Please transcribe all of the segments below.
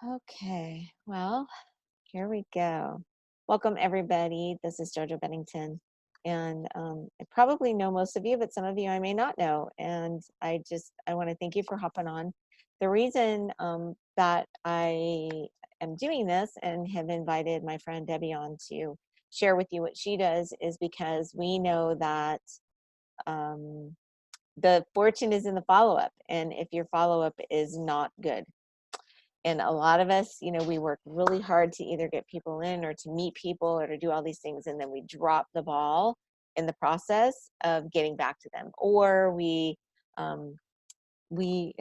Okay, well, here we go. Welcome, everybody. This is Jojo Bennington. And I probably know most of you, but some of you I may not know. And I want to thank you for hopping on. The reason that I am doing this and have invited my friend Debbie on to share with you what she does is because we know that um, the fortune is in the follow up. And if your follow up is not good, and a lot of us, we work really hard to either get people in or to meet people or to do all these things, and then we drop the ball in the process of getting back to them, or um, we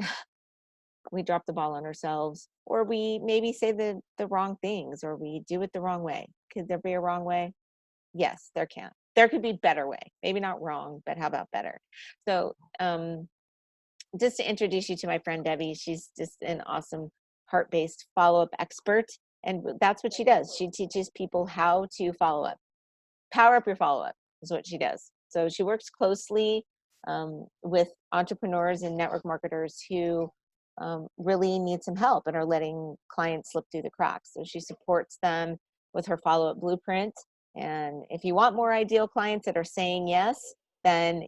we drop the ball on ourselves, or we maybe say the wrong things, or we do it the wrong way. Could there be a wrong way? Yes, there can. There could be better way. Maybe not wrong, but how about better? So just to introduce you to my friend Debbie, she's just an awesome heart-based follow-up expert. And that's what she does. She teaches people how to follow up. Power up your follow-up is what she does. So she works closely with entrepreneurs and network marketers who really need some help and are letting clients slip through the cracks. So she supports them with her follow-up blueprint. And if you want more ideal clients that are saying yes, then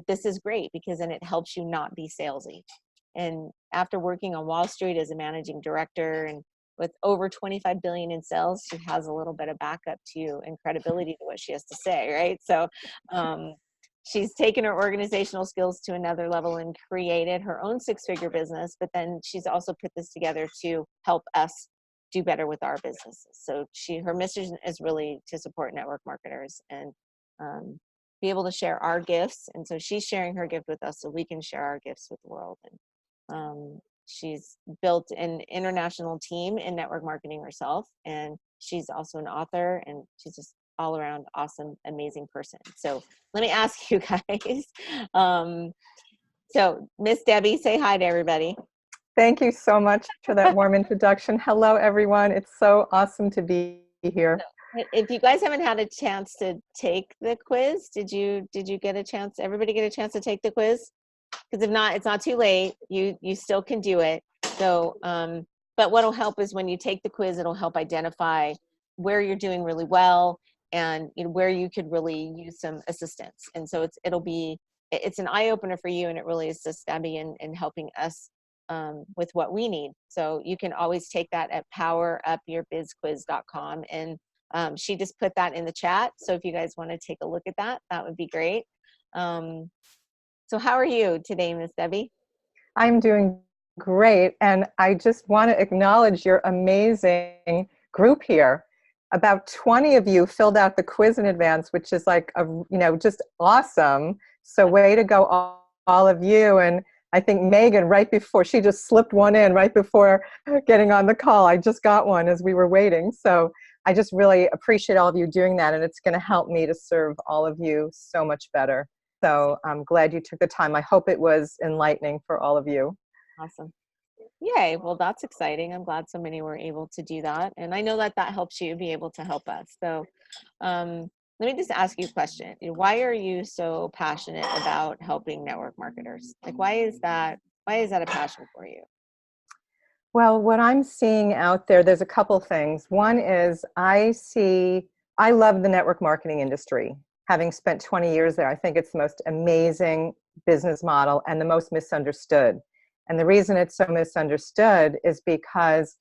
this is great, because then it helps you not be salesy. And after working on Wall Street as a managing director and with over 25 billion in sales, she has a little bit of backup to and credibility to what she has to say, right? So she's taken her organizational skills to another level and created her own six-figure business, but then she's also put this together to help us do better with our businesses. So her mission is really to support network marketers and be able to share our gifts. And so she's sharing her gift with us so we can share our gifts with the world. And she's built an international team in network marketing herself, and she's also an author, and she's just all around awesome, amazing person. So let me ask you guys. So Miss Debbie, say hi to everybody. Thank you so much for that warm introduction. Hello, everyone. It's so awesome to be here. If you guys haven't had a chance to take the quiz, did you get a chance? Everybody get a chance to take the quiz? Because if not, it's not too late. You still can do it. So, but what'll help is when you take the quiz, it'll help identify where you're doing really well and where you could really use some assistance. And so it's an eye opener for you, and it really assists Debbie in helping us with what we need. So you can always take that at powerupyourbizquiz.com, and she just put that in the chat. So if you guys want to take a look at that, that would be great. So how are you today, Miss Debbie? I'm doing great, and I just want to acknowledge your amazing group here. About 20 of you filled out the quiz in advance, which is like just awesome. So way to go, all of you. And I think Megan, right before, she just slipped one in right before getting on the call. I just got one as we were waiting. So I just really appreciate all of you doing that, and it's going to help me to serve all of you so much better. So I'm glad you took the time. I hope it was enlightening for all of you. Awesome. Yay. Well, that's exciting. I'm glad so many were able to do that. And I know that helps you be able to help us. So let me just ask you a question. Why are you so passionate about helping network marketers? Like, why is that a passion for you? Well, what I'm seeing out there, there's a couple things. One is I love the network marketing industry. Having spent 20 years there, I think it's the most amazing business model and the most misunderstood. And the reason it's so misunderstood is because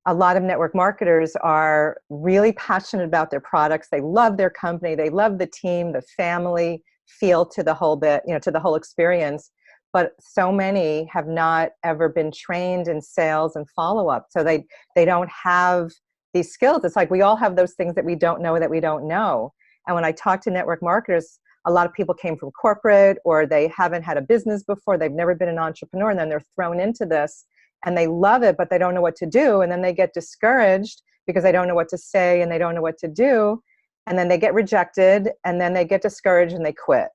a lot of network marketers are really passionate about their products. They love their company. They love the team, the family feel to the whole bit, to the whole experience. But so many have not ever been trained in sales and follow-up. So they don't have these skills. It's like we all have those things that we don't know that we don't know. And when I talk to network marketers, a lot of people came from corporate, or they haven't had a business before. They've never been an entrepreneur, and then they're thrown into this and they love it, but they don't know what to do. And then they get discouraged because they don't know what to say and they don't know what to do. And then they get rejected, and then they get discouraged and they quit.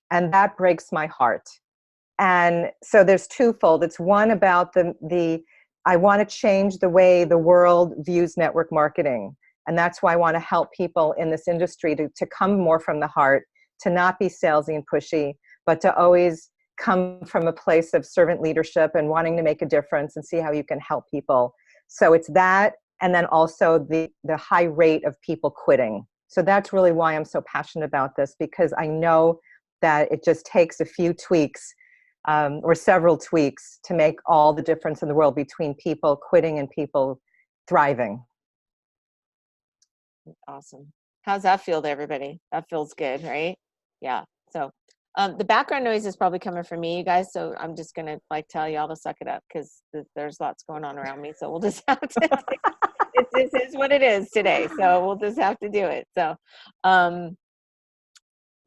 And that breaks my heart. And so there's twofold. It's one about I want to change the way the world views network marketing. And that's why I want to help people in this industry to come more from the heart, to not be salesy and pushy, but to always come from a place of servant leadership and wanting to make a difference and see how you can help people. So it's that, and then also the high rate of people quitting. So that's really why I'm so passionate about this, because I know that it just takes a few tweaks or several tweaks to make all the difference in the world between people quitting and people thriving. Awesome. How's that feel to everybody? That feels good, right? Yeah. So the background noise is probably coming from me, you guys. So I'm just gonna like tell you all to suck it up because there's lots going on around me. So we'll just have to. This is what it is today. So we'll just have to do it. So um,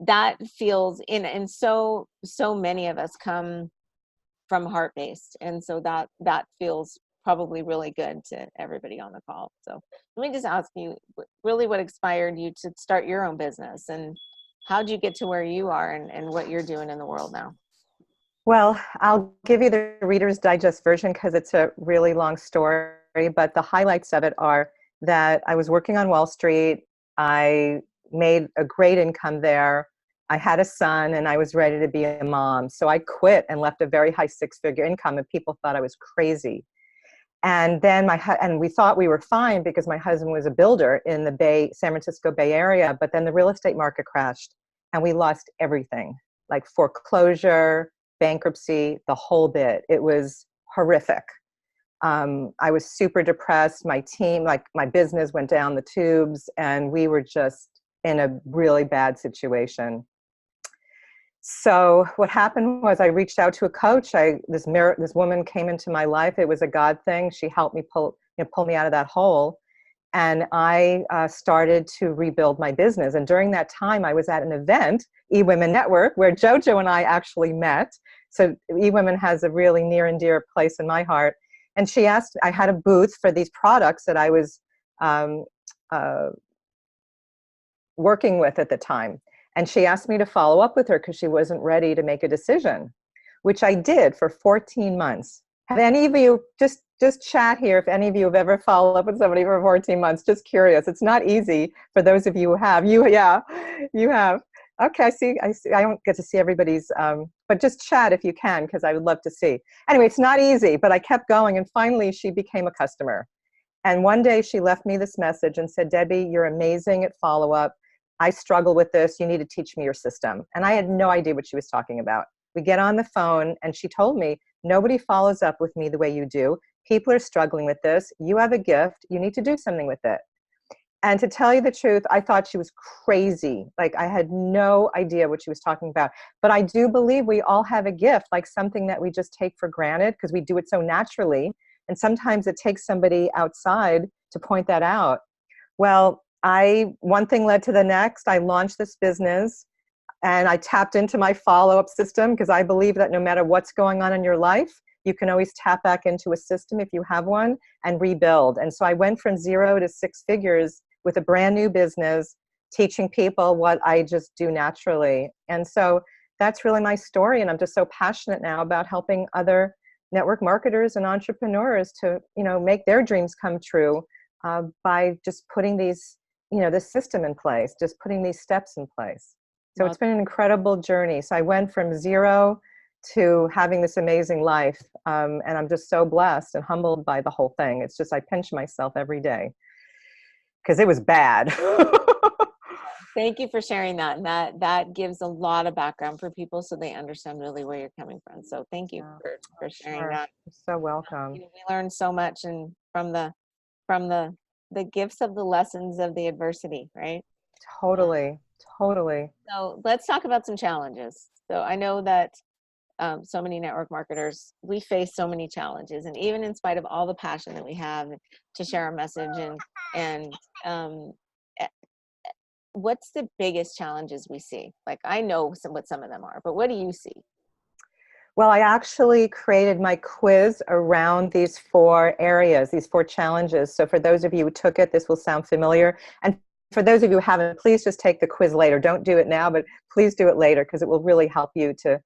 that feels in, and so many of us come from heart based, and so that feels probably really good to everybody on the call. So let me just ask you, really, what inspired you to start your own business, and how'd you get to where you are, and what you're doing in the world now? Well, I'll give you the Reader's Digest version because it's a really long story, but the highlights of it are that I was working on Wall Street. I made a great income there. I had a son and I was ready to be a mom. So I quit and left a very high six-figure income, and people thought I was crazy. And then and we thought we were fine because my husband was a builder in the San Francisco Bay Area, but then the real estate market crashed and we lost everything, like foreclosure, bankruptcy, the whole bit. It was horrific. I was super depressed. My team, like my business went down the tubes, and we were just in a really bad situation. So what happened was I reached out to a coach. This woman came into my life. It was a God thing. She helped me pull me out of that hole. And I started to rebuild my business. And during that time, I was at an event, eWomen Network, where JoJo and I actually met. So eWomen has a really near and dear place in my heart. And she asked, I had a booth for these products that I was um, working with at the time. And she asked me to follow up with her because she wasn't ready to make a decision, which I did for 14 months. Have any of you, just chat here, if any of you have ever followed up with somebody for 14 months, just curious. It's not easy for those of you who have. Yeah, you have. Okay, I see. I don't get to see everybody's, but just chat if you can, because I would love to see. Anyway, it's not easy, but I kept going, and finally she became a customer. And one day she left me this message and said, Debbie, you're amazing at follow-up. I struggle with this. You need to teach me your system. And I had no idea what she was talking about. We get on the phone and she told me, nobody follows up with me the way you do. People are struggling with this. You have a gift. You need to do something with it. And to tell you the truth, I thought she was crazy. Like, I had no idea what she was talking about. But I do believe we all have a gift, like something that we just take for granted because we do it so naturally. And sometimes it takes somebody outside to point that out. Well, one thing led to the next. I launched this business and I tapped into my follow-up system because I believe that no matter what's going on in your life, you can always tap back into a system if you have one and rebuild. And so I went from 0 to 6 figures with a brand new business, teaching people what I just do naturally. And so that's really my story. And I'm just so passionate now about helping other network marketers and entrepreneurs to, make their dreams come true by just putting these, this system in place, just putting these steps in place. So it's been an incredible journey. So I went from 0 to having this amazing life. And I'm just so blessed and humbled by the whole thing. It's just, I pinch myself every day because it was bad. Thank you for sharing that. And that gives a lot of background for people so they understand really where you're coming from. So thank you for sharing Sure. that. You're so welcome. We learn so much and from the gifts of the lessons of the adversity, right? Totally. So let's talk about some challenges. So I know that so many network marketers, we face so many challenges, and even in spite of all the passion that we have to share our message and eh, what's the biggest challenges we see? Like, I know what some of them are, but what do you see? Well, I actually created my quiz around these 4 areas, these 4 challenges. So for those of you who took it, this will sound familiar. And for those of you who haven't, please just take the quiz later. Don't do it now, but please do it later because it will really help you to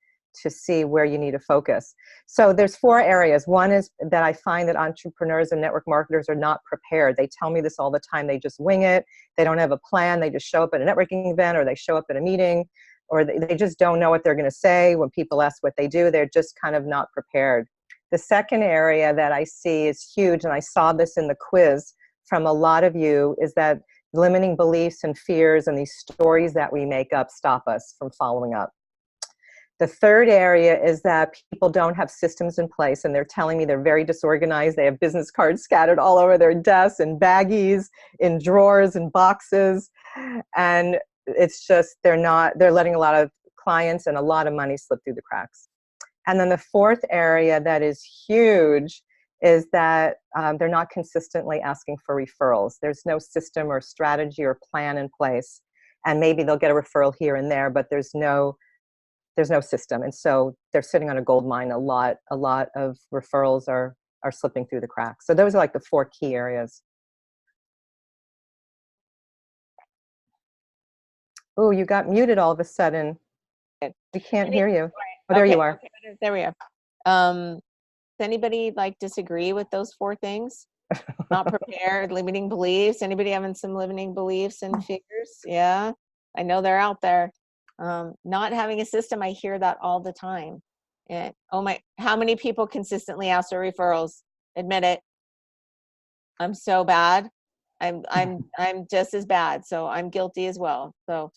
see where you need to focus. So there's 4 areas. One is that I find that entrepreneurs and network marketers are not prepared. They tell me this all the time. They just wing it. They don't have a plan. They just show up at a networking event, or they show up at a meeting, or they just don't know what they're going to say when people ask what they do. They're just kind of not prepared. The second area that I see is huge, and I saw this in the quiz from a lot of you, is that limiting beliefs and fears and these stories that we make up stop us from following up. The third area is that people don't have systems in place, and they're telling me they're very disorganized. They have business cards scattered all over their desks, in baggies, in drawers, in boxes. And it's just, they're letting a lot of clients and a lot of money slip through the cracks. And then the fourth area that is huge is that they're not consistently asking for referrals. There's no system or strategy or plan in place. And maybe they'll get a referral here and there, but there's no system. And so they're sitting on a gold mine. A lot of referrals are slipping through the cracks. So those are like the four key areas. Oh, you got muted all of a sudden. We can't hear you. Oh, there you are. Okay, there we are. Does anybody like disagree with those four things? Not prepared, limiting beliefs. Anybody having some limiting beliefs and fears? Yeah, I know they're out there. Not having a system, I hear that all the time. And oh my, how many people consistently ask for referrals? Admit it. I'm so bad. I'm just as bad. So I'm guilty as well. So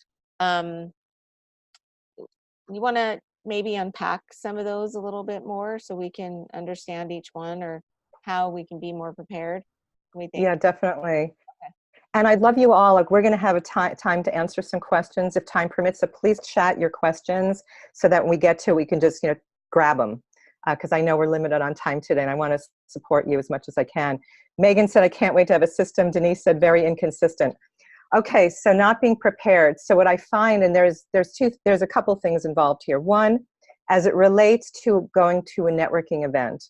you want to maybe unpack some of those a little bit more so we can understand each one, or how we can be more prepared? What do we think? Yeah, definitely. And I'd love you all, like, we're going to have a time to answer some questions if time permits. So please chat your questions so that when we get to it, we can just, grab them. Because I know we're limited on time today, and I want to support you as much as I can. Megan said, I can't wait to have a system. Denise said, very inconsistent. Okay, so not being prepared. So what I find, and there's a couple things involved here. One, as it relates to going to a networking event,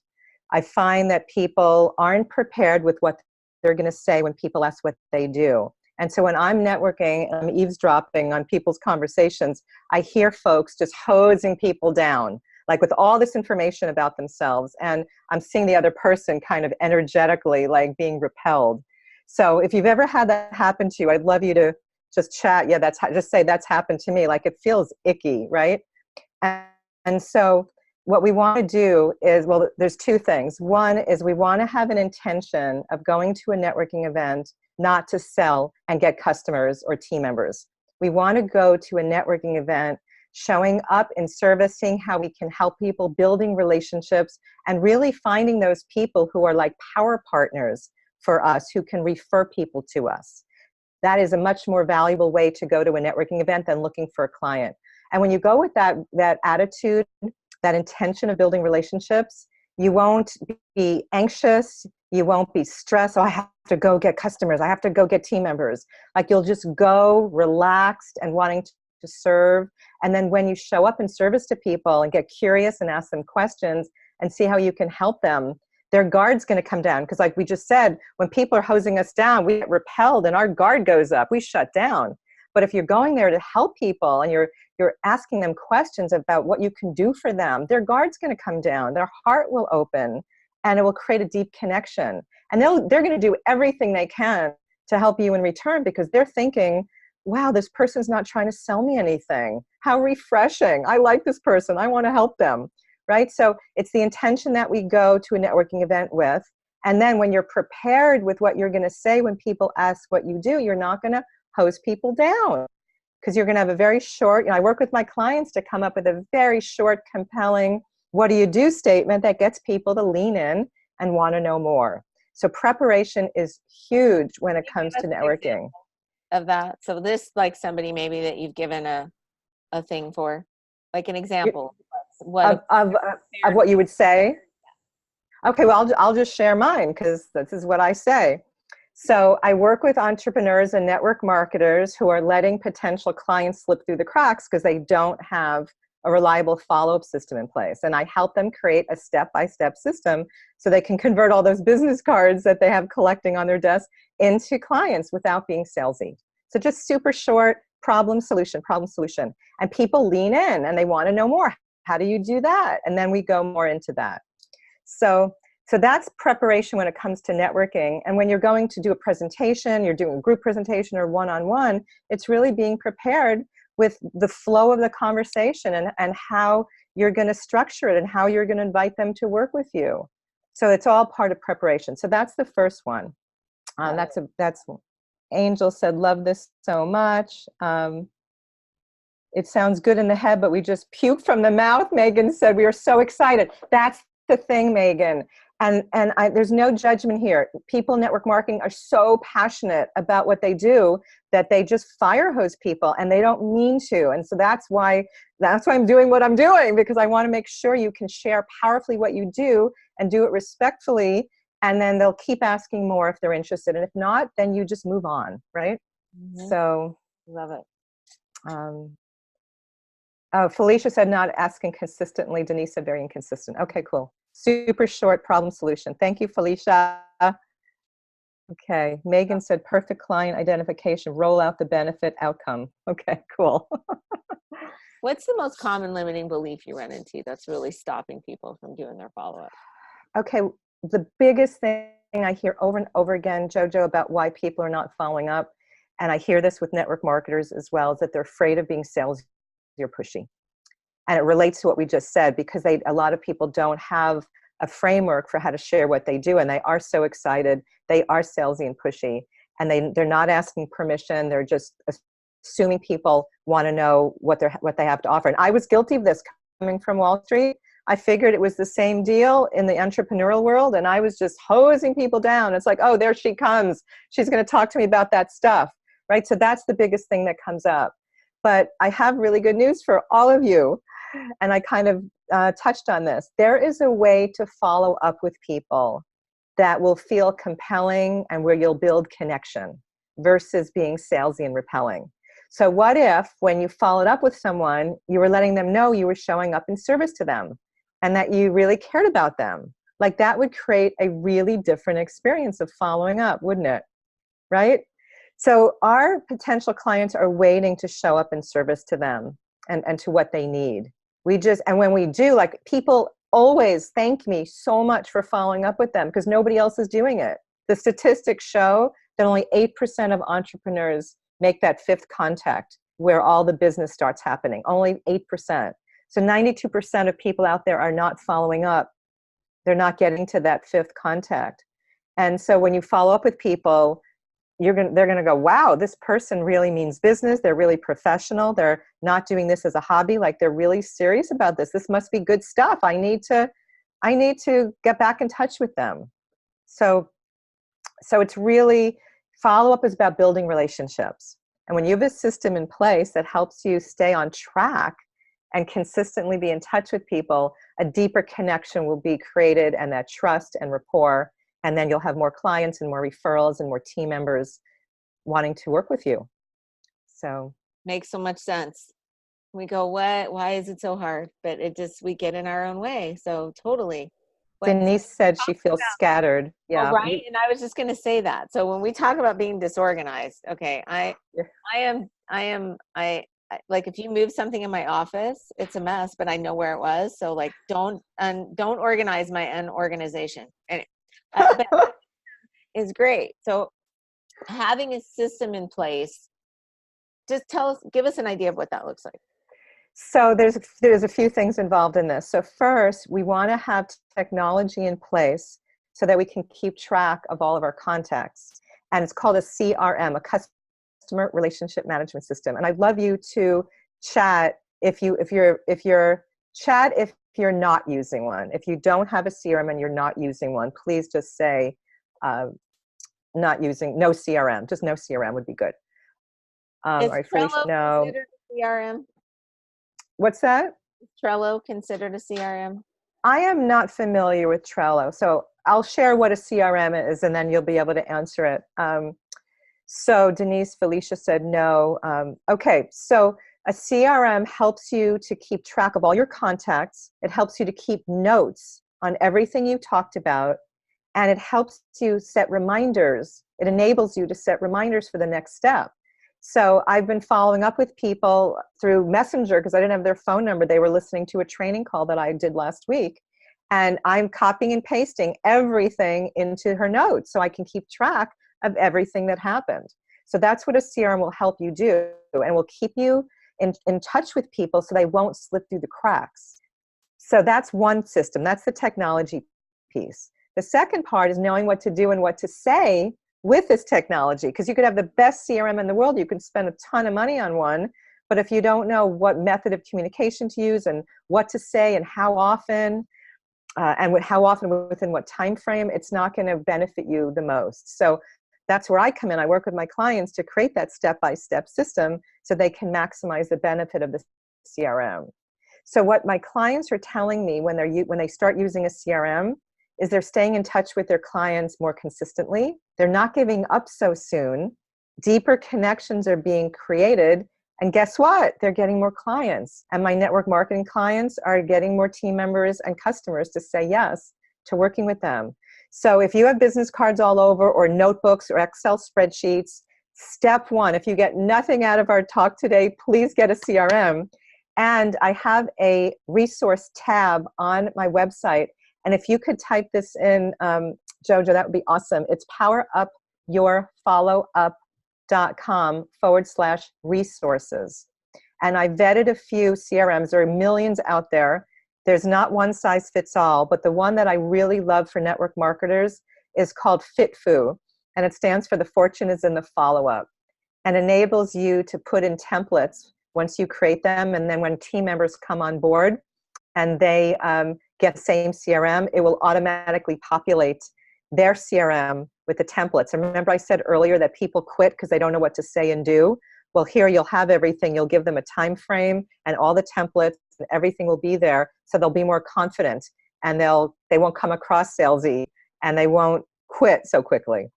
I find that people aren't prepared with what they're going to say when people ask what they do. And so when I'm networking, I'm eavesdropping on people's conversations, I hear folks just hosing people down, like with all this information about themselves. And I'm seeing the other person kind of energetically like being repelled. So if you've ever had that happen to you, I'd love you to just chat. Yeah, just say that's happened to me. Like, it feels icky, right? And so what we want to do is, well, there's two things. One is we want to have an intention of going to a networking event not to sell and get customers or team members. We want to go to a networking event showing up and servicing how we can help people, building relationships, and really finding those people who are like power partners for us, who can refer people to us. That is a much more valuable way to go to a networking event than looking for a client. And when you go with that attitude, that intention of building relationships, you won't be anxious, you won't be stressed. Oh, I have to go get customers, I have to go get team members. Like, you'll just go relaxed and wanting to serve. And then when you show up in service to people and get curious and ask them questions and see how you can help them, their guard's going to come down. Because like we just said, when people are hosing us down, we get repelled and our guard goes up, we shut down. But if you're going there to help people and you're asking them questions about what you can do for them, their guard's going to come down, their heart will open, and it will create a deep connection. And they're going to do everything they can to help you in return, because they're thinking, wow, this person's not trying to sell me anything. How refreshing. I like this person. I want to help them, right? So it's the intention that we go to a networking event with. And then when you're prepared with what you're going to say when people ask what you do, you're not going to hose people down, because you're going to have a very short, I work with my clients to come up with a very short, compelling, what do you do statement that gets people to lean in and want to know more. So preparation is huge when it comes to networking. Of that. So this, like somebody maybe that you've given a thing for, like an example of what you would say. Okay, well, I'll just share mine, because this is what I say. So I work with entrepreneurs and network marketers who are letting potential clients slip through the cracks because they don't have a reliable follow-up system in place. And I help them create a step-by-step system so they can convert all those business cards that they have collecting on their desk into clients without being salesy. So just super short, problem, solution, problem, solution. And people lean in and they want to know more. How do you do that? And then we go more into that. So that's preparation when it comes to networking. And when you're going to do a presentation, you're doing a group presentation or one-on-one, it's really being prepared with the flow of the conversation and how you're going to structure it and how you're going to invite them to work with you. So it's all part of preparation. So that's the first one. That's Angel said, love this so much. It sounds good in the head, but we just puke from the mouth. Megan said, we are so excited. That's the thing, Megan. There's no judgment here. People in network marketing are so passionate about what they do that they just fire hose people, and they don't mean to. And so that's why I'm doing what I'm doing, because I want to make sure you can share powerfully what you do and do it respectfully. And then they'll keep asking more if they're interested. And if not, then you just move on, right? Mm-hmm. So, Love it. Oh, Felicia said not asking consistently. Denise said very inconsistent. Okay, cool. Super short problem solution. Thank you, Felicia. Okay, Megan said perfect client identification, roll out the benefit outcome. Okay, cool. What's the most common limiting belief you run into that's really stopping people from doing their follow-up? Okay, the biggest thing I hear over and over again, Jojo, about why people are not following up, and I hear this with network marketers as well, is that they're afraid of being salesy or pushy. And it relates to what we just said, because a lot of people don't have a framework for how to share what they do, and they are so excited. They are salesy and pushy, and they're not asking permission. They're just assuming people want to know what they have to offer. And I was guilty of this coming from Wall Street. I figured it was the same deal in the entrepreneurial world, and I was just hosing people down. It's like, oh, there she comes. She's going to talk to me about that stuff, right? So that's the biggest thing that comes up. But I have really good news for all of you, and I kind of touched on this. There is a way to follow up with people that will feel compelling and where you'll build connection versus being salesy and repelling. So what if when you followed up with someone, you were letting them know you were showing up in service to them and that you really cared about them? Like, that would create a really different experience of following up, wouldn't it? Right? So our potential clients are waiting to show up in service to them and to what they need. And when we do, like, people always thank me so much for following up with them because nobody else is doing it. The statistics show that only 8% of entrepreneurs make that fifth contact where all the business starts happening. Only 8%. So 92% of people out there are not following up. They're not getting to that fifth contact. And so when you follow up with people, they're going to go, wow, this person really means business. They're really professional. They're not doing this as a hobby. Like, they're really serious about this. This must be good stuff. I need to get back in touch with them. So it's really, follow-up is about building relationships. And when you have a system in place that helps you stay on track and consistently be in touch with people, a deeper connection will be created, and that trust and rapport. And then you'll have more clients and more referrals and more team members wanting to work with you. So makes so much sense. We go, what? Why is it so hard? But we get in our own way. So totally. Denise said she feels scattered. Yeah. Oh, right. And I was just going to say that. So when we talk about being disorganized, okay, I like, if you move something in my office, it's a mess, but I know where it was. So, like, don't organize my unorganization. And but is great. So having a system in place, just give us an idea of what that looks like. So there's a few things involved in this. So first, we want to have technology in place so that we can keep track of all of our contacts. And it's called a CRM, a customer relationship management system. And I'd love you to chat if you're not using one. If you don't have a CRM and you're not using one, please just say no CRM. Just no CRM would be good. Is right, Trello Felicia, no. considered a CRM? What's that? Is Trello considered a CRM? I am not familiar with Trello, so I'll share what a CRM is, and then you'll be able to answer it. So Denise, Felicia said no. Okay, so a CRM helps you to keep track of all your contacts. It helps you to keep notes on everything you talked about, and it helps you set reminders. It enables you to set reminders for the next step. So I've been following up with people through Messenger because I didn't have their phone number. They were listening to a training call that I did last week. And I'm copying and pasting everything into her notes so I can keep track of everything that happened. So that's what a CRM will help you do, and will keep you in touch with people so they won't slip through the cracks. So that's one system. That's the technology piece. The second part is knowing what to do and what to say with this technology, because you could have the best CRM in the world. You can spend a ton of money on one, but if you don't know what method of communication to use and what to say and how often, how often within what time frame, it's not going to benefit you the most. So that's where I come in. I work with my clients to create that step-by-step system so they can maximize the benefit of the CRM. So what my clients are telling me when they start using a CRM is they're staying in touch with their clients more consistently. They're not giving up so soon. Deeper connections are being created. And guess what? They're getting more clients. And my network marketing clients are getting more team members and customers to say yes to working with them. So if you have business cards all over, or notebooks or Excel spreadsheets, step one, if you get nothing out of our talk today, please get a CRM. And I have a resource tab on my website. And if you could type this in, Jojo, that would be awesome. It's powerupyourfollowup.com/resources. And I vetted a few CRMs. There are millions out there. There's not one size fits all, but the one that I really love for network marketers is called FitFu. And it stands for the fortune is in the follow-up, and enables you to put in templates once you create them. And then when team members come on board and they get the same CRM, it will automatically populate their CRM with the templates. And remember I said earlier that people quit because they don't know what to say and do? Well, here you'll have everything. You'll give them a time frame and all the templates, and everything will be there, so they'll be more confident, and they won't come across salesy, and they won't quit so quickly.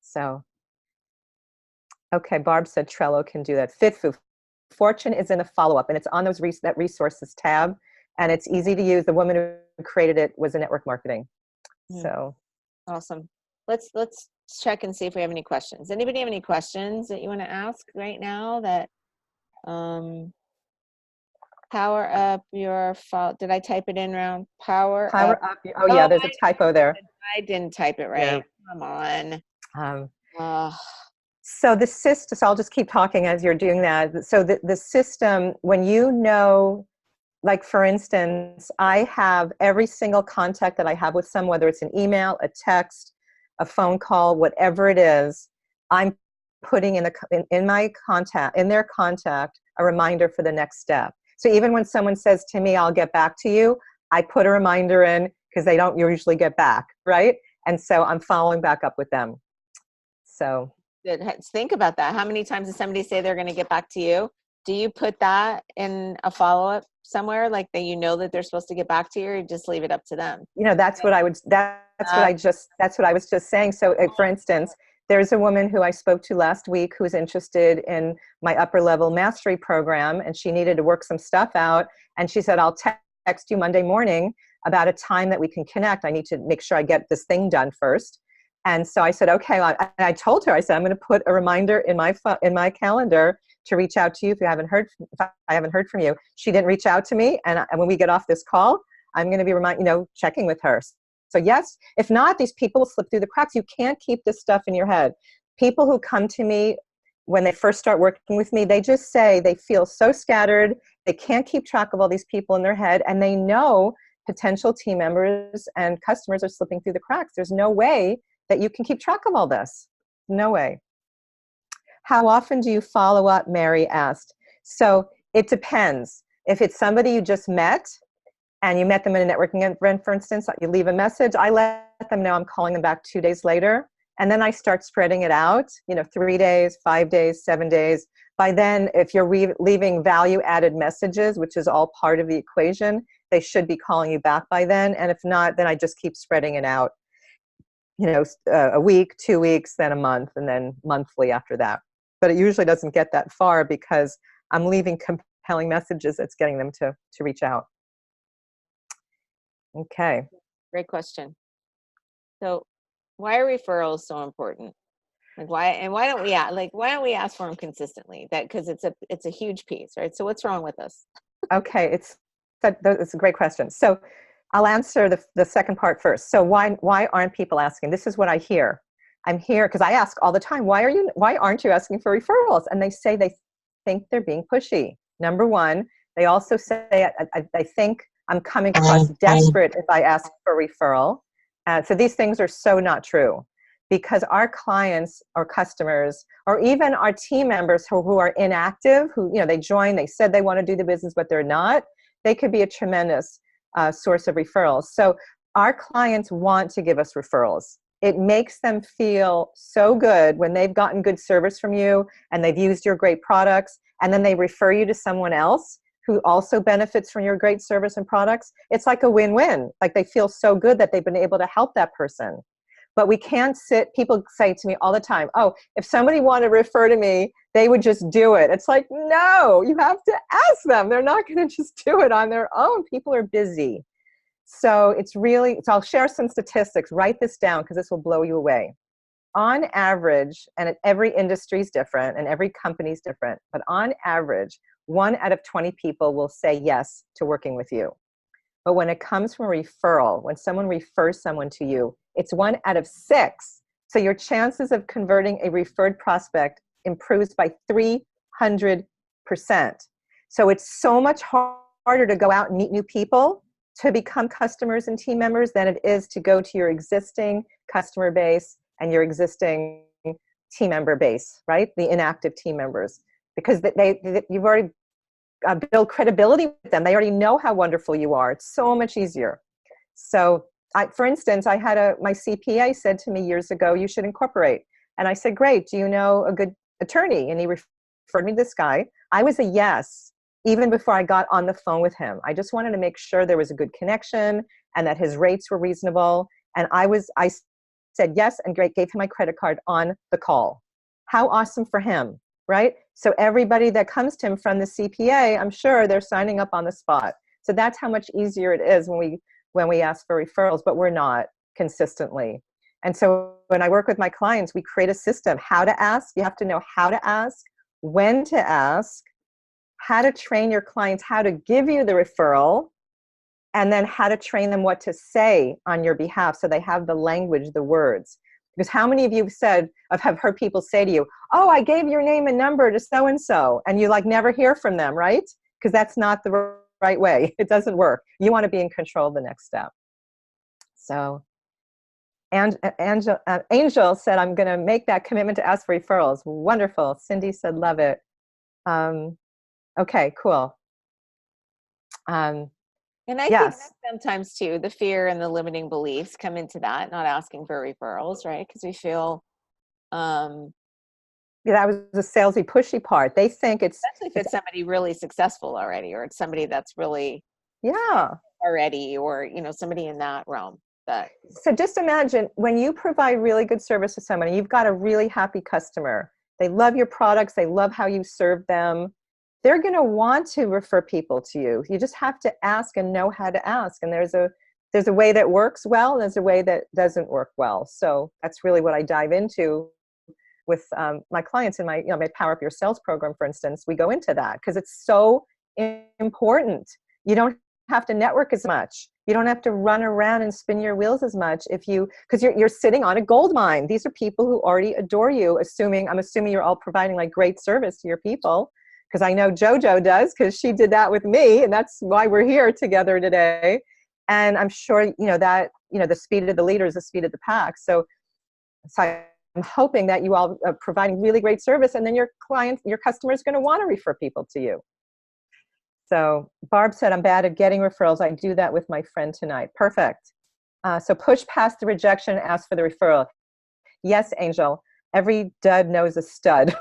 So, okay, Barb said Trello can do that. FitFu, fortune is in a follow-up, and it's on that resources tab, and it's easy to use. The woman who created it was in network marketing. So awesome. Let's check and see if we have any questions. Anybody have any questions that you want to ask right now? That power up your fault. Did I type it in wrong? Power up. Oh yeah, there's a typo there. I didn't type it right. Yeah. Come on. So the system, so I'll just keep talking as you're doing that. So the system, when you know, like for instance, I have every single contact that I have with someone, whether it's an email, a text, a phone call, whatever it is, I'm putting in their contact a reminder for the next step. So even when someone says to me, I'll get back to you, I put a reminder in because they don't usually get back, right? And so I'm following back up with them. So think about that. How many times does somebody say they're going to get back to you? Do you put that in a follow-up somewhere, like that you know that they're supposed to get back to you, or you just leave it up to them? You know, that's what I was just saying. So for instance, there's a woman who I spoke to last week who's interested in my upper level mastery program, and she needed to work some stuff out. And she said, I'll text you Monday morning about a time that we can connect. I need to make sure I get this thing done first. And so I said, okay. I told her, I said, I'm going to put a reminder in my calendar to reach out to you if I haven't heard from you. She didn't reach out to me, and when we get off this call, I'm going to be checking with her. So yes, if not, these people will slip through the cracks. You can't keep this stuff in your head. People who come to me when they first start working with me, they just say they feel so scattered. They can't keep track of all these people in their head, and they know potential team members and customers are slipping through the cracks. There's no way that you can keep track of all this. No way. How often do you follow up? Mary asked. So it depends. If it's somebody you just met, and you met them in a networking event, for instance, you leave a message, I let them know I'm calling them back 2 days later. And then I start spreading it out, 3 days, 5 days, 7 days. By then, if you're leaving value-added messages, which is all part of the equation, they should be calling you back by then. And if not, then I just keep spreading it out. A week, 2 weeks, then a month, and then monthly after that. But it usually doesn't get that far because I'm leaving compelling messages that's getting them to reach out. Okay. Great question. So why are referrals so important? Like why don't we ask for them consistently? Because it's a huge piece, right? So what's wrong with us? Okay, it's a great question. So I'll answer the second part first. So why aren't people asking? This is what I hear. I'm here because I ask all the time, why aren't you asking for referrals? And they say they think they're being pushy. Number one, they also say, I think I'm coming across desperate if I ask for a referral. So these things are so not true, because our clients or customers, or even our team members who are inactive, who, they join, they said they want to do the business, but they're not, they could be a tremendous source of referrals. So our clients want to give us referrals. It makes them feel so good when they've gotten good service from you and they've used your great products, and then they refer you to someone else who also benefits from your great service and products. It's like a win-win. Like they feel so good that they've been able to help that person. But we can't people say to me all the time, oh, if somebody wanted to refer to me, they would just do it. It's like, no, you have to ask them. They're not going to just do it on their own. People are busy. So I'll share some statistics. Write this down because this will blow you away. On average, and every industry is different and every company is different, but on average, 1 out of 20 people will say yes to working with you. But when it comes from a referral, when someone refers someone to you, it's 1 out of 6. So your chances of converting a referred prospect improves by 300%. So it's so much harder to go out and meet new people to become customers and team members than it is to go to your existing customer base and your existing team member base, right? The inactive team members, because you've already build credibility with them. They already know how wonderful you are. It's so much easier. So for instance, my CPA said to me years ago, you should incorporate. And I said, great, do you know a good attorney? And he referred me to this guy. I was a yes, even before I got on the phone with him. I just wanted to make sure there was a good connection and that his rates were reasonable. And I said yes, and great, gave him my credit card on the call. How awesome for him, right? So everybody that comes to him from the CPA, I'm sure they're signing up on the spot. So that's how much easier it is when we ask for referrals, but we're not consistently. And so when I work with my clients, we create a system, how to ask. You have to know how to ask, when to ask, how to train your clients how to give you the referral, and then how to train them what to say on your behalf so they have the language, the words. Because how many of you have heard people say to you, oh, I gave your name and number to so-and-so, and you never hear from them, right? Because that's not the right way. It doesn't work. You want to be in control of the next step. So Angel said, I'm going to make that commitment to ask for referrals. Wonderful. Cindy said, love it. Okay, cool. And I think that sometimes too, the fear and the limiting beliefs come into that, not asking for referrals, right? Because we feel, that was the salesy, pushy part. They think especially if it's somebody really successful already, or it's somebody that's really already, or somebody in that realm. So just imagine when you provide really good service to somebody, you've got a really happy customer. They love your products. They love how you serve them. They're going to want to refer people to you. You just have to ask and know how to ask. And there's a way that works well, and there's a way that doesn't work well. So that's really what I dive into with my clients in my Power Up Your Sales program, for instance. We go into that because it's so important. You don't have to network as much. You don't have to run around and spin your wheels as much because you're sitting on a gold mine. These are people who already adore you, I'm assuming you're all providing great service to your people. Because I know JoJo does, because she did that with me, and that's why we're here together today. And I'm sure that the speed of the leader is the speed of the pack. So I'm hoping that you all are providing really great service, and then your customer is going to want to refer people to you. So Barb said, I'm bad at getting referrals. I do that with my friend tonight. Perfect. So push past the rejection and ask for the referral. Yes, Angel. Every dud knows a stud.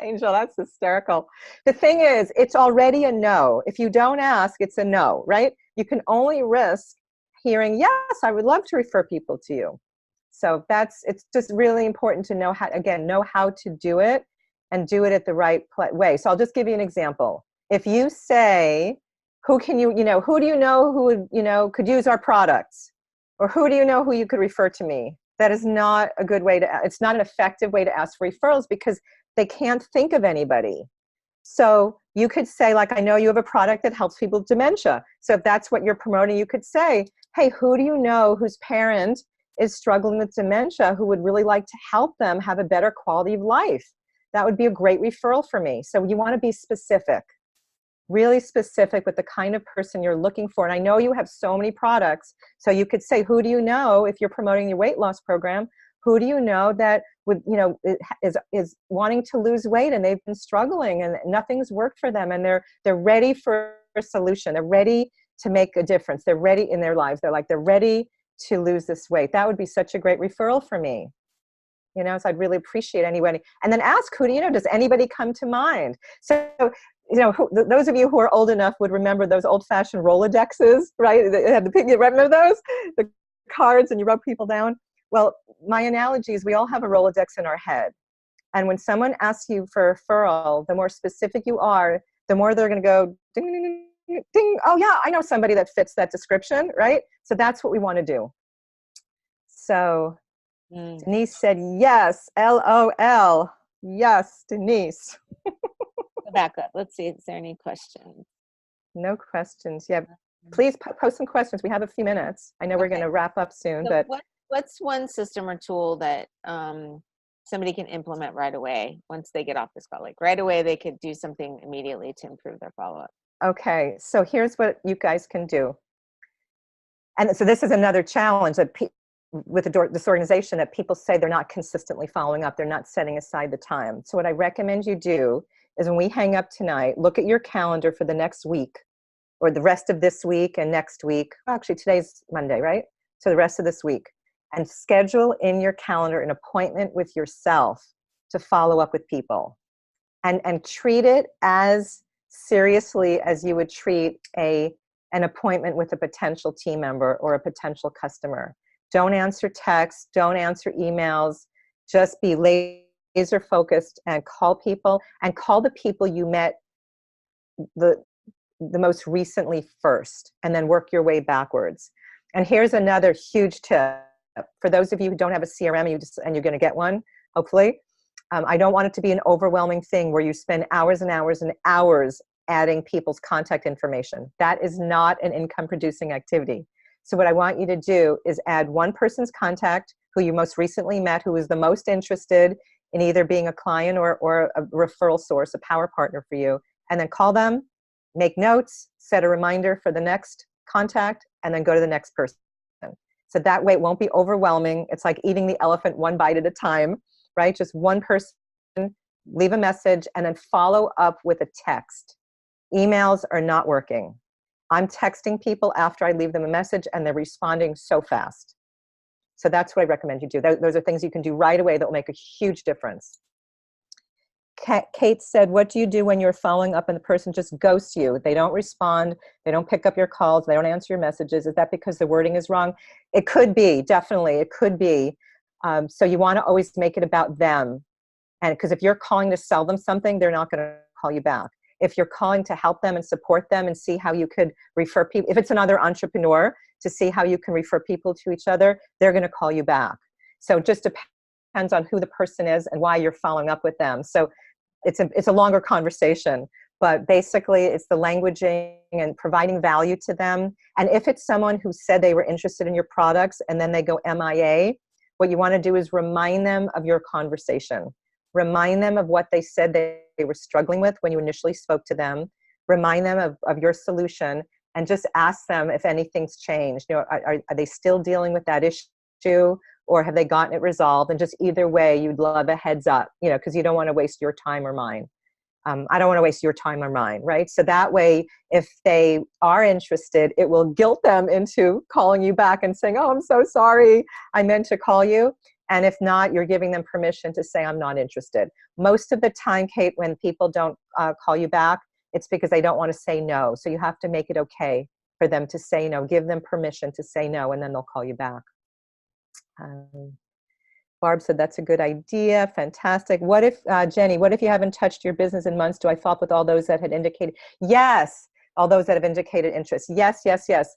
Angel, that's hysterical. The thing is, it's already a no. If you don't ask, it's a no, right? You can only risk hearing, yes, I would love to refer people to you. So it's just really important to know how to do it, and do it at the right way. So I'll just give you an example. If you say, who do you know who would, could use our products? Or who do you know who you could refer to me? That is not a good way it's not an effective way to ask for referrals, because they can't think of anybody. So you could say, I know you have a product that helps people with dementia. So if that's what you're promoting, you could say, hey, who do you know whose parent is struggling with dementia, who would really like to help them have a better quality of life? That would be a great referral for me. So you want to be specific. really specific with the kind of person you're looking for. And I know you have so many products, so you could say, who do you know, if you're promoting your weight loss program, who do you know that would, is wanting to lose weight, and they've been struggling and nothing's worked for them, and they're ready for a solution. They're ready to make a difference. They're ready in their lives. They're ready to lose this weight. That would be such a great referral for me. So I'd really appreciate anybody. And then ask, who do you know? Does anybody come to mind? So, those of you who are old enough would remember those old-fashioned Rolodexes, right? They had remember those? The cards, and you wrote people down. Well, my analogy is we all have a Rolodex in our head. And when someone asks you for a referral, the more specific you are, the more they're going to go, ding, ding, ding, ding. Oh, yeah, I know somebody that fits that description, right? So that's what we want to do. So Denise said, yes, LOL. Yes, Denise. Back up. Let's see. Is there any questions? No questions. Yeah. Please post some questions. We have a few minutes. I know we're going to wrap up soon, So but what's one system or tool that somebody can implement right away once they get off this call? Like right away, they could do something immediately to improve their follow-up. okay. So here's what you guys can do. And so this is another challenge that with this organization, that people say they're not consistently following up. They're not setting aside the time. So what I recommend you do is, when we hang up tonight, look at your calendar for the next week, or the rest of this week and next week. Well, actually, today's Monday, right? So the rest of this week, and schedule in your calendar an appointment with yourself to follow up with people, and treat it as seriously as you would treat an appointment with a potential team member or a potential customer. Don't answer texts, don't answer emails, just be laser focused and call people, and call the people you met the most recently first, and then work your way backwards. And here's another huge tip for those of you who don't have a CRM, and you're going to get one, hopefully. I don't want it to be an overwhelming thing where you spend hours and hours and hours adding people's contact information. That is not an income producing activity. So what I want you to do is add one person's contact who you most recently met, who is the most interested in either being a client or a referral source, a power partner for you, and then call them, make notes, set a reminder for the next contact, and then go to the next person. So that way it won't be overwhelming. It's like eating the elephant one bite at a time, right? Just one person, leave a message, and then follow up with a text. Emails are not working. I'm texting people after I leave them a message, and they're responding so fast. So that's what I recommend you do. Those are things you can do right away that will make a huge difference. Kate said, what do you do when you're following up and the person just ghosts you? They don't respond. They don't pick up your calls. They don't answer your messages. Is that because the wording is wrong? It could be, definitely. It could be. So you want to always make it about them. And because if you're calling to sell them something, they're not going to call you back. If you're calling to help them and support them and see how you could refer people, if it's another entrepreneur, to see how you can refer people to each other, they're going to call you back. So it just depends on who the person is and why you're following up with them. So it's a longer conversation, but basically it's the languaging and providing value to them. And if it's someone who said they were interested in your products and then they go MIA, what you want to do is remind them of your conversation. Remind them of what they said they were struggling with when you initially spoke to them. Remind them of your solution, and just ask them if anything's changed. Are they still dealing with that issue, or have they gotten it resolved? And just either way, you'd love a heads up, because you don't want to waste your time or mine. I don't want to waste your time or mine, right? So that way, if they are interested, it will guilt them into calling you back and saying, oh, I'm so sorry, I meant to call you. And if not, you're giving them permission to say, I'm not interested. Most of the time, Kate, when people don't call you back, it's because they don't want to say no. So you have to make it okay for them to say no. Give them permission to say no, and then they'll call you back. Barb said, that's a good idea. Fantastic. What if, Jenny, what if you haven't touched your business in months? Do I follow up with all those that had indicated? Yes, all those that have indicated interest. Yes, yes, yes.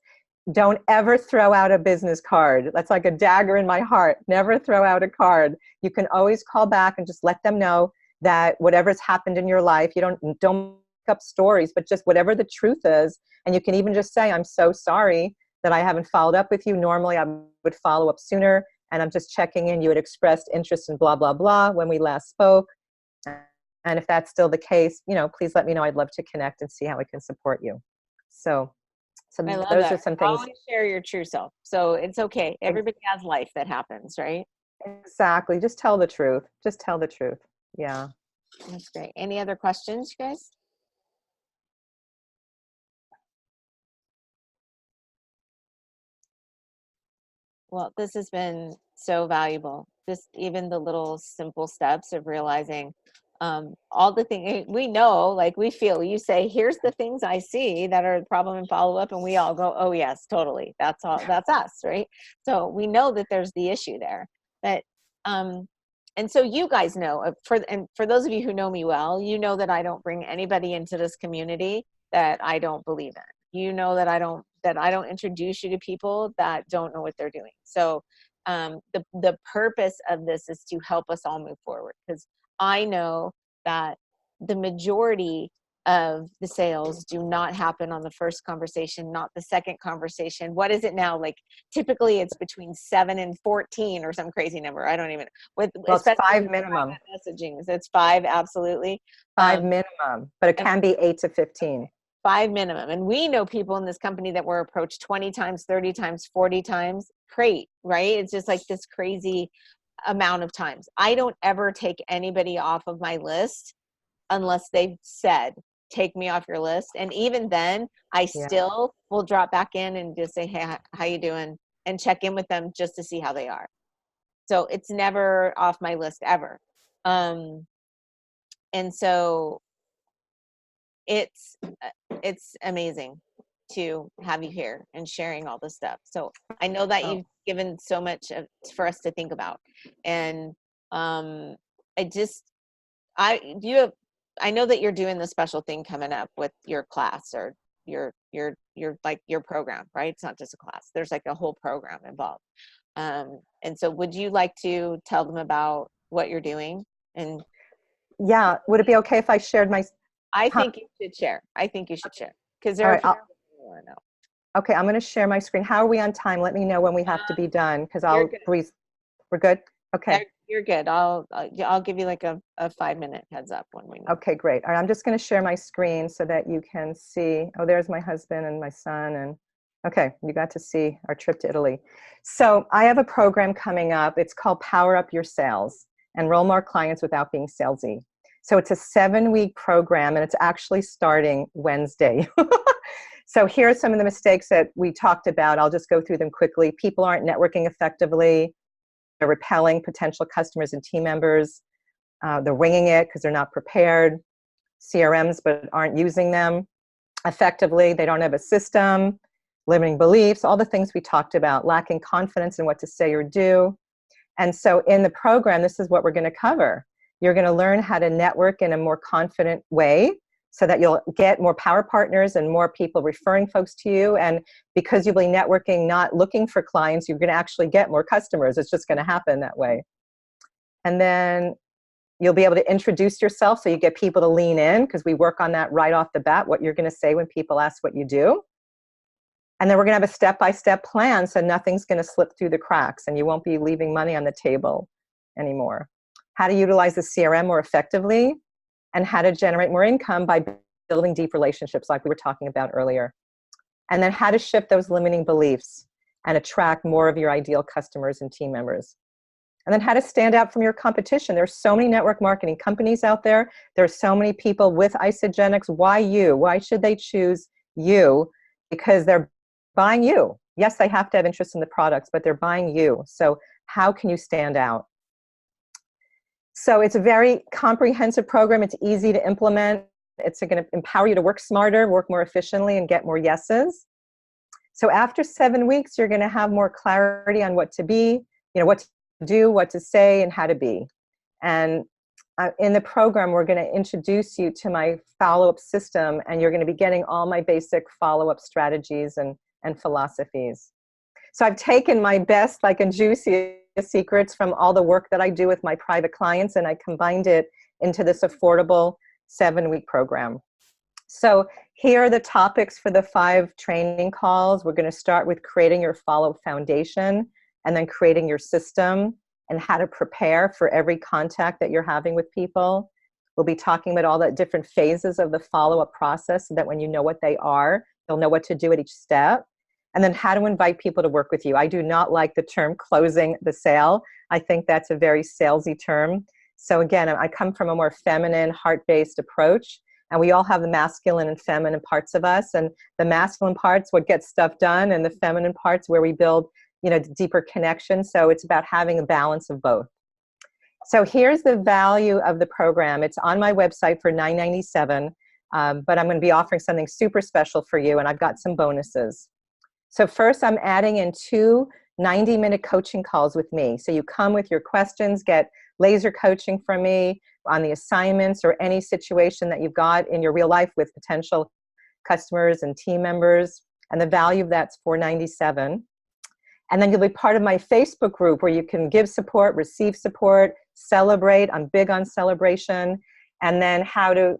Don't ever throw out a business card. That's like a dagger in my heart. Never throw out a card. You can always call back and just let them know that whatever's happened in your life, you don't make up stories, but just whatever the truth is. And you can even just say, I'm so sorry that I haven't followed up with you. Normally I would follow up sooner, and I'm just checking in. You had expressed interest in blah, blah, blah when we last spoke. And if that's still the case, please let me know. I'd love to connect and see how I can support you. So, I love those are that. some things. Always share your true self. So it's okay. Everybody has life that happens, right? Exactly. Just tell the truth. Just tell the truth. Yeah. That's great. Any other questions, you guys? Well, this has been so valuable. Just even the little simple steps of realizing all the things we know, like we feel. You say, "Here's the things I see that are the problem and follow up," and we all go, "Oh yes, totally. That's all. That's us, right?" So we know that there's the issue there. But and so you guys know for those of you who know me well, you know that I don't bring anybody into this community that I don't believe in. You know that I don't introduce you to people that don't know what they're doing. So the purpose of this is to help us all move forward, because I know that the majority of the sales do not happen on the first conversation, not the second conversation. What is it now? Like typically it's between 7 and 14 or some crazy number. I don't even with Well, it's especially five with minimum. private messaging. So it's 5, absolutely. Five minimum, but it And can be 8 to 15. 5 minimum. And we know people in this company that were approached 20 times, 30 times, 40 times. Great, right? It's just like this crazy amount of times. I don't ever take anybody off of my list unless they've said, take me off your list. And even then, I Yeah. still will drop back in and just say, hey, how you doing? And check in with them just to see how they are. So it's never off my list ever. And so it's amazing to have you here and sharing all this stuff. So I know that Oh, you've given so much for us to think about, and um, I just I know that you're doing the special thing coming up with your class or your like your program, right? It's not just a class. There's like a whole program involved. And so would you like to tell them about what you're doing? And yeah. Would it be okay if I shared my? I Huh? think you should share. I think you should share because All there are right. people who want to know. Okay. I'm going to share my screen. How are we on time? Let me know when we have to be done, because You're I'll good. breeze. We're good. Okay. You're good. I'll give you like a 5 minute heads up when we know. Okay, great. All right, I'm just going to share my screen so that you can see. Oh, there's my husband and my son. And okay, you got to see our trip to Italy. So I have a program coming up. It's called Power Up Your Sales, Enroll More Clients Without Being Salesy. So it's a 7-week program, and it's actually starting Wednesday. So here are some of the mistakes that we talked about. I'll just go through them quickly. People aren't networking effectively. They're repelling potential customers and team members. They're winging it because they're not prepared. CRMs, but aren't using them effectively. They don't have a system, limiting beliefs, all the things we talked about, lacking confidence in what to say or do. And so in the program, this is what we're going to cover. You're going to learn how to network in a more confident way so that you'll get more power partners and more people referring folks to you. And because you'll be networking, not looking for clients, you're going to actually get more customers. It's just going to happen that way. And then you'll be able to introduce yourself so you get people to lean in, because we work on that right off the bat, what you're going to say when people ask what you do. And then we're going to have a step-by-step plan so nothing's going to slip through the cracks and you won't be leaving money on the table anymore. How to utilize the CRM more effectively, and how to generate more income by building deep relationships like we were talking about earlier. And then how to shift those limiting beliefs and attract more of your ideal customers and team members. And then how to stand out from your competition. There's so many network marketing companies out there. There's so many people with Isogenics. Why you? Why should they choose you? Because they're buying you. Yes, they have to have interest in the products, but they're buying you. So how can you stand out? So it's a very comprehensive program. It's easy to implement. It's going to empower you to work smarter, work more efficiently, and get more yeses. So after 7 weeks, you're going to have more clarity on what to be, what to do, what to say, and how to be. And in the program, we're going to introduce you to my follow-up system, and you're going to be getting all my basic follow-up strategies and philosophies. So I've taken my best, and juiciest secrets from all the work that I do with my private clients, and I combined it into this affordable 7-week program. So here are the topics for the 5 training calls. We're going to start with creating your follow-up foundation, and then creating your system and how to prepare for every contact that you're having with people. We'll be talking about all the different phases of the follow-up process so that when you know what they are, you'll know what to do at each step. And then how to invite people to work with you. I do not like the term closing the sale. I think that's a very salesy term. So again, I come from a more feminine, heart-based approach, and we all have the masculine and feminine parts of us. And the masculine parts, what gets stuff done, and the feminine parts where we build, deeper connection. So it's about having a balance of both. So here's the value of the program. It's on my website for $9.97, but I'm going to be offering something super special for you, and I've got some bonuses. So first, I'm adding in 2 90-minute coaching calls with me. So you come with your questions, get laser coaching from me on the assignments or any situation that you've got in your real life with potential customers and team members. And the value of that's $4.97. And then you'll be part of my Facebook group where you can give support, receive support, celebrate. I'm big on celebration. And then how to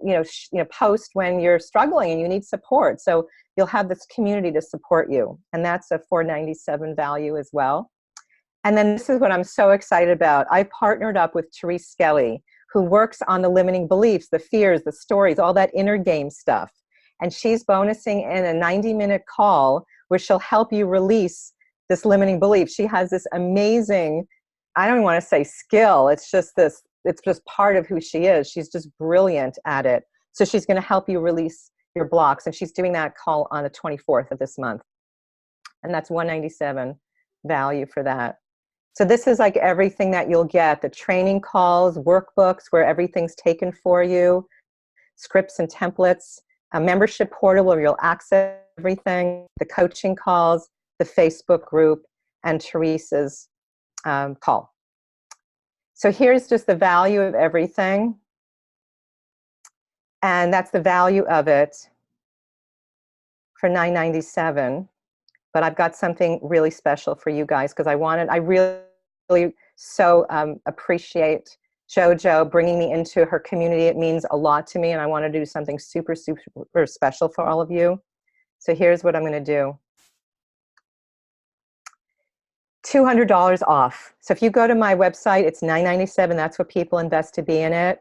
post when you're struggling and you need support. So you'll have this community to support you. And that's a $4.97 value as well. And then this is what I'm so excited about. I partnered up with Therese Skelly, who works on the limiting beliefs, the fears, the stories, all that inner game stuff. And she's bonusing in a 90-minute call where she'll help you release this limiting belief. She has this amazing, I don't want to say skill, it's just part of who she is. She's just brilliant at it. So she's going to help you release your blocks. And she's doing that call on the 24th of this month. And that's $197 value for that. So this is like everything that you'll get, the training calls, workbooks where everything's taken for you, scripts and templates, a membership portal where you'll access everything, the coaching calls, the Facebook group, and Therese's call. So here's just the value of everything. And that's the value of it for $9.97. But I've got something really special for you guys because I really so appreciate JoJo bringing me into her community. It means a lot to me, and I want to do something super, super special for all of you. So here's what I'm going to do. $200 off. So if you go to my website, it's $9.97. That's what people invest to be in it.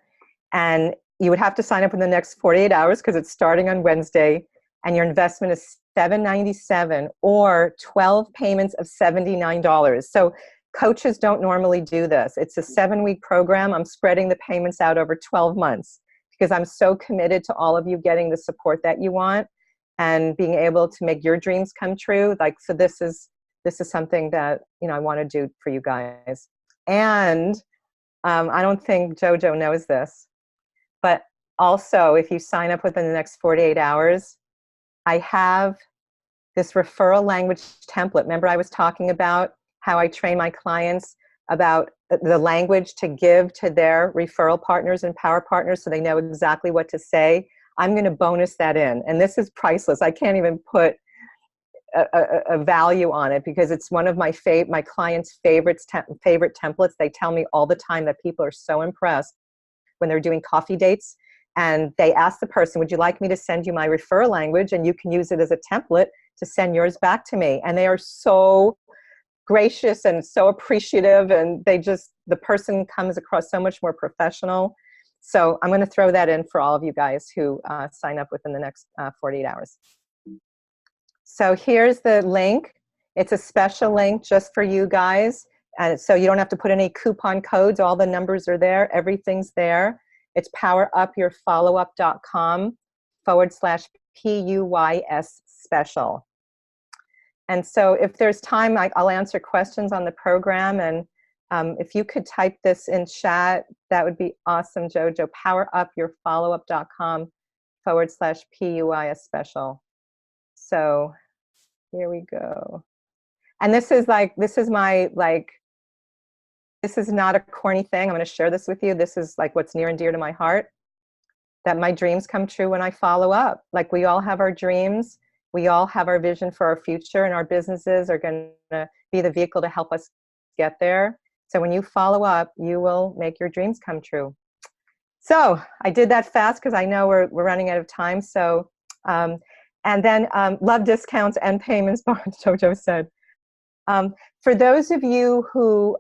And you would have to sign up in the next 48 hours because it's starting on Wednesday. And your investment is $7.97 or 12 payments of $79. So coaches don't normally do this. It's a 7-week program. I'm spreading the payments out over 12 months because I'm so committed to all of you getting the support that you want and being able to make your dreams come true. So this is something that I want to do for you guys. And I don't think JoJo knows this, but also if you sign up within the next 48 hours, I have this referral language template. Remember I was talking about how I train my clients about the language to give to their referral partners and power partners so they know exactly what to say. I'm going to bonus that in. And this is priceless. I can't even put a value on it because it's one of my clients' favorite templates. They tell me all the time that people are so impressed when they're doing coffee dates and they ask the person, would you like me to send you my referral language? And you can use it as a template to send yours back to me. And they are so gracious and so appreciative, and the person comes across so much more professional. So I'm going to throw that in for all of you guys who sign up within the next 48 hours. So here's the link. It's a special link just for you guys. And so you don't have to put any coupon codes. All the numbers are there. Everything's there. It's powerupyourfollowup.com/PUYS special. And so if there's time, I'll answer questions on the program. And if you could type this in chat, that would be awesome, JoJo. powerupyourfollowup.com/PUYS special. So here we go. And this is not a corny thing. I'm going to share this with you. This is like what's near and dear to my heart, that my dreams come true when I follow up. Like we all have our dreams. We all have our vision for our future, and our businesses are going to be the vehicle to help us get there. So when you follow up, you will make your dreams come true. So I did that fast because I know we're running out of time. So, and then love discounts and payments, JoJo said. For those of you who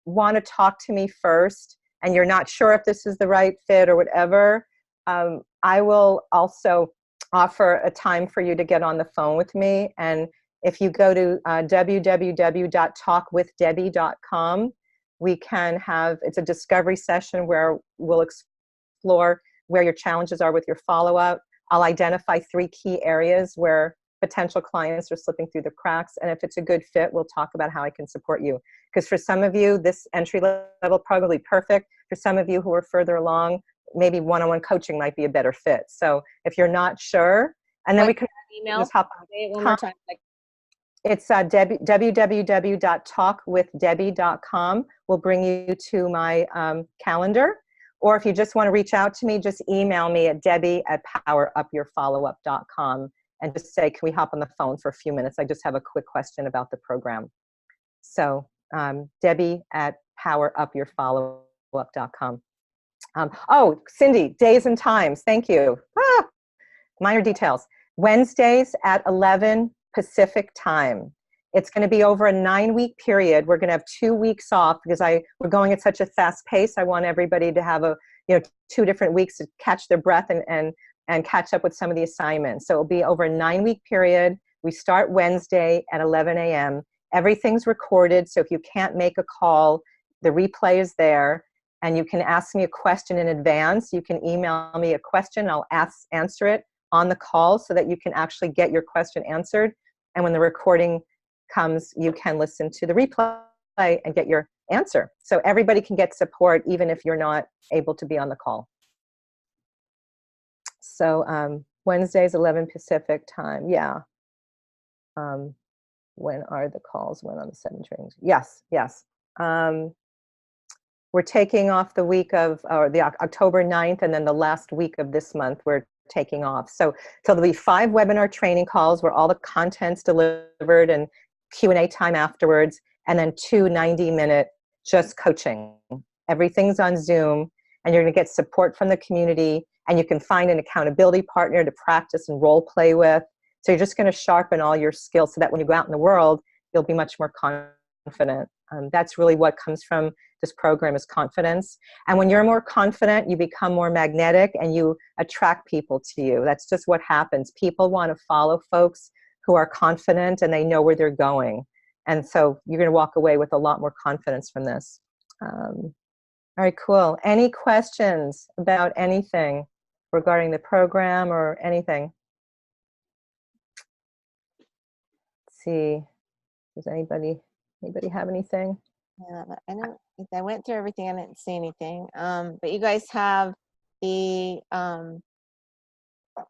want to talk to me first, and you're not sure if this is the right fit or whatever, I will also offer a time for you to get on the phone with me. And if you go to www.talkwithdebbie.com, we can have, it's a discovery session where we'll explore where your challenges are with your follow-up. I'll identify 3 key areas where potential clients are slipping through the cracks. And if it's a good fit, we'll talk about how I can support you. Because for some of you, this entry level probably perfect. For some of you who are further along, maybe one-on-one coaching might be a better fit. So if you're not sure, and then we can email. just hop on. Say it one more time. It's www.talkwithdebbie.com will bring you to my calendar. Or if you just want to reach out to me, just email me at debbie@powerupyourfollowup.com and just say, can we hop on the phone for a few minutes? I just have a quick question about the program. So debbie@powerupyourfollowup.com. Oh, Cindy, days and times. Thank you. Minor details. Wednesdays at 11 Pacific time. It's going to be over a 9-week period. We're going to have 2 weeks off because we're going at such a fast pace. I want everybody to have 2 different weeks to catch their breath and catch up with some of the assignments. So it'll be over a 9-week period. We start Wednesday at 11 a.m. Everything's recorded, so if you can't make a call, the replay is there, and you can ask me a question in advance. You can email me a question. I'll answer it on the call so that you can actually get your question answered. And when the recording comes, you can listen to the replay and get your answer. So everybody can get support even if you're not able to be on the call. So Wednesdays, 11 Pacific time. Yeah. When are the calls? When on the 7 trainings? Yes, yes. We're taking off the week of, or the October 9th, and then the last week of this month, we're taking off. So there'll be 5 webinar training calls where all the content's delivered and Q&A time afterwards, and then 2 90-minute just coaching. Everything's on Zoom, and you're going to get support from the community, and you can find an accountability partner to practice and role play with. So you're just going to sharpen all your skills so that when you go out in the world, you'll be much more confident. That's really what comes from this program is confidence. And when you're more confident, you become more magnetic and you attract people to you. That's just what happens. People want to follow folks who are confident and they know where they're going. And so you're going to walk away with a lot more confidence from this. All right, cool. Any questions about anything regarding the program or anything? Let's see. Does anybody have anything? Yeah, I went through everything. I didn't see anything. But you guys have the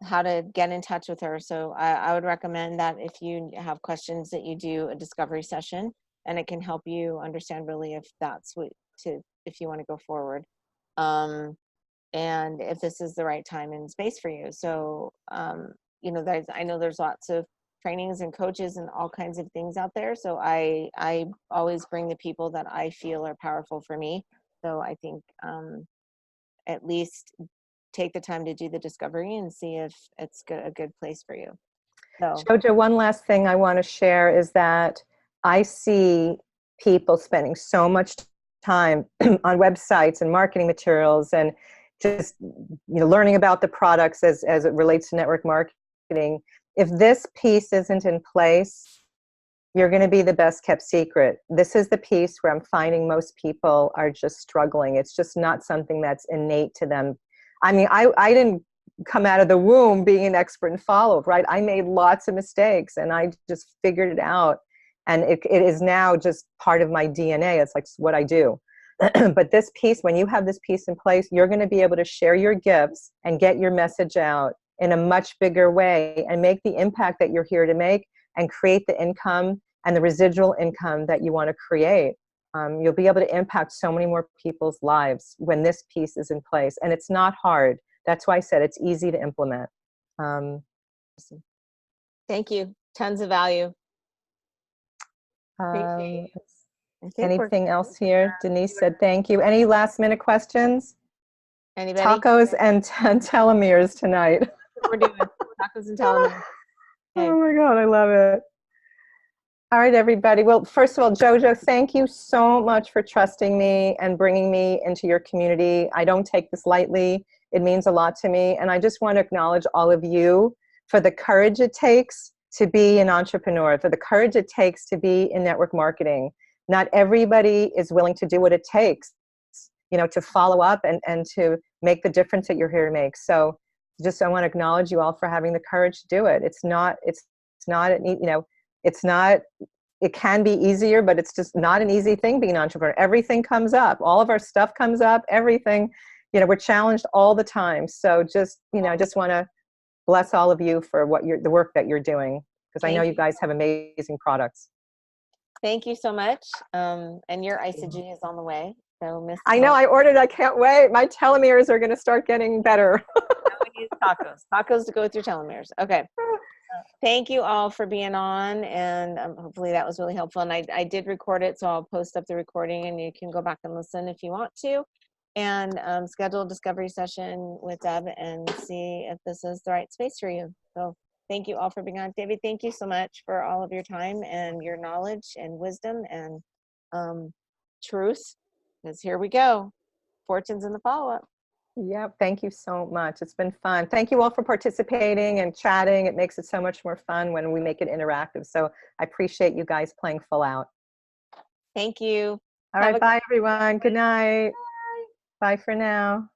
how to get in touch with her. So I would recommend that if you have questions that you do a discovery session, and it can help you understand really if that's if you want to go forward. And if this is the right time and space for you. So, I know there's lots of trainings and coaches and all kinds of things out there. So I always bring the people that I feel are powerful for me. So I think at least take the time to do the discovery and see if it's a good place for you. So Jojo, one last thing I want to share is that I see people spending so much time on websites and marketing materials and just learning about the products as it relates to network marketing. If this piece isn't in place, you're going to be the best kept secret. This is the piece where I'm finding most people are just struggling. It's just not something that's innate to them. I mean, I didn't come out of the womb being an expert in follow-up, right? I made lots of mistakes and I just figured it out. And it is now just part of my DNA. It's like what I do. But this piece, when you have this piece in place, you're going to be able to share your gifts and get your message out in a much bigger way and make the impact that you're here to make and create the income and the residual income that you want to create. You'll be able to impact so many more people's lives when this piece is in place. And it's not hard. That's why I said it's easy to implement. thank you. Tons of value. Um, I think anything else here? Denise said thank you. Any last minute questions? Anybody? Tacos and telomeres tonight. That's what we're doing. Tacos and telomeres. Okay. Oh my God, I love it. All right, everybody. Well, first of all, Jojo, thank you so much for trusting me and bringing me into your community. I don't take this lightly. It means a lot to me. And I just want to acknowledge all of you for the courage it takes to be an entrepreneur, for the courage it takes to be in network marketing. Not everybody is willing to do what it takes, to follow up and to make the difference that you're here to make. So just I want to acknowledge you all for having the courage to do it. It's not, it's not, it can be easier, but it's just not an easy thing being an entrepreneur. Everything comes up. All of our stuff comes up, everything. We're challenged all the time. So I just want to bless all of you for the work that you're doing, because I know Thank you you. guys have amazing products. Thank you so much. And your isogen is on the way. So Miss I know Kelly, I ordered, I can't wait. My telomeres are going to start getting better. now we need tacos. Tacos to go with your telomeres. Okay. Thank you all for being on, and hopefully that was really helpful. And I did record it, so I'll post up the recording, and you can go back and listen if you want to, and schedule a discovery session with Deb and see if this is the right space for you. So thank you all for being on. David, thank you so much for all of your time and your knowledge and wisdom and truth, because here we go. Fortunes in the follow-up. Yep. Thank you so much. It's been fun. Thank you all for participating and chatting. It makes it so much more fun when we make it interactive. So I appreciate you guys playing full out. Thank you. All Have right. a great Bye, everyone. Good day. night. Bye for now.